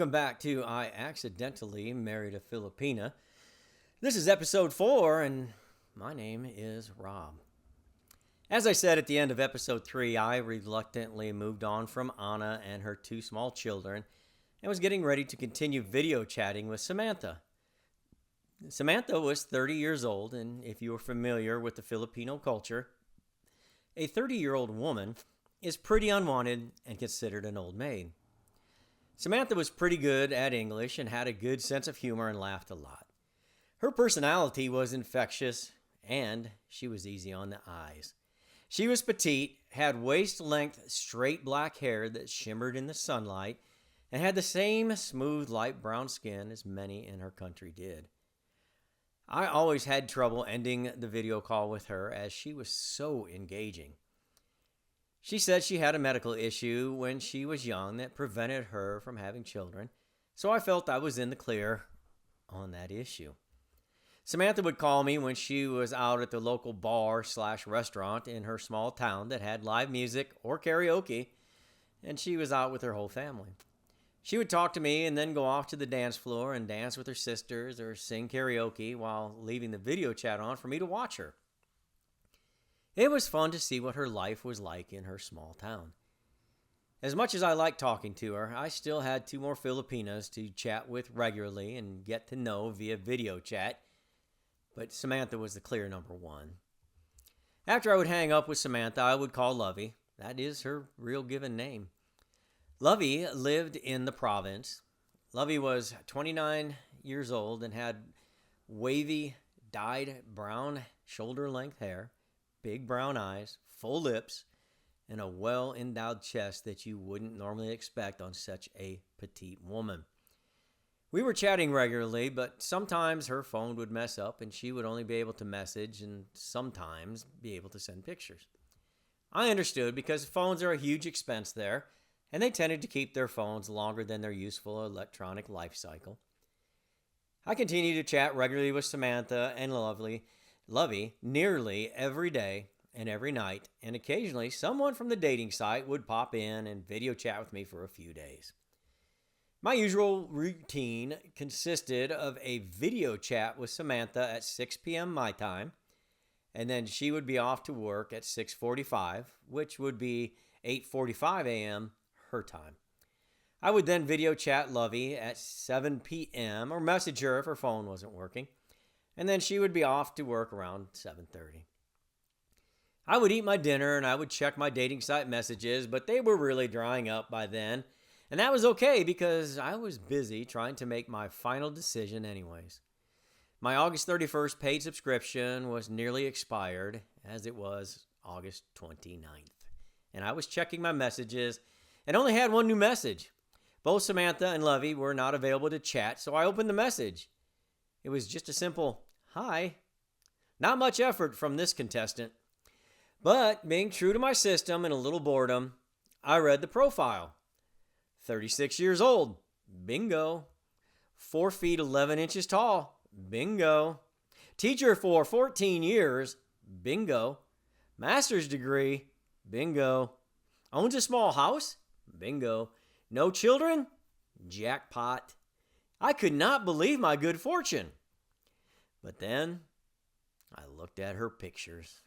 Welcome back to I Accidentally Married a Filipina. This is episode 4, and my name is Rob. As I said at the end of episode 3, I reluctantly moved on from Anna and her 2 small children and was getting ready to continue video chatting with Samantha. Samantha was 30 years old, and if you are familiar with the Filipino culture, a 30-year-old woman is pretty unwanted and considered an old maid. Samantha was pretty good at English and had a good sense of humor and laughed a lot. Her personality was infectious, and she was easy on the eyes. She was petite, had waist-length straight black hair that shimmered in the sunlight, and had the same smooth light brown skin as many in her country did. I always had trouble ending the video call with her as she was so engaging. She said she had a medical issue when she was young that prevented her from having children, so I felt I was in the clear on that issue. Samantha would call me when she was out at the local bar/restaurant in her small town that had live music or karaoke, and she was out with her whole family. She would talk to me and then go off to the dance floor and dance with her sisters or sing karaoke while leaving the video chat on for me to watch her. It was fun to see what her life was like in her small town. As much as I liked talking to her, I still had 2 more Filipinas to chat with regularly and get to know via video chat, but Samantha was the clear number 1. After I would hang up with Samantha, I would call Lovey. That is her real given name. Lovey lived in the province. Lovey was 29 years old and had wavy, dyed brown shoulder-length hair, big brown eyes, full lips, and a well-endowed chest that you wouldn't normally expect on such a petite woman. We were chatting regularly, but sometimes her phone would mess up and she would only be able to message and sometimes be able to send pictures. I understood because phones are a huge expense there, and they tended to keep their phones longer than their useful electronic life cycle. I continued to chat regularly with Samantha and Lovey nearly every day and every night, and occasionally someone from the dating site would pop in and video chat with me for a few days. My usual routine consisted of a video chat with Samantha at 6 p.m. my time, and then she would be off to work at 6:45, which would be 8:45 a.m. her time. I would then video chat Lovey at 7 p.m. or message her if her phone wasn't working, and then she would be off to work around 7:30. I would eat my dinner and I would check my dating site messages, but they were really drying up by then, and that was okay because I was busy trying to make my final decision anyways. My August 31st paid subscription was nearly expired, as it was August 29th, and I was checking my messages and only had one new message. Both Samantha and Lovey were not available to chat, so I opened the message. It was just a simple, "Hi." Not much effort from this contestant. But being true to my system and a little boredom, I read the profile. 36 years old. Bingo. 4 feet 11 inches tall. Bingo. Teacher for 14 years. Bingo. Master's degree. Bingo. Owns a small house. Bingo. No children? Jackpot. I could not believe my good fortune. But then I looked at her pictures.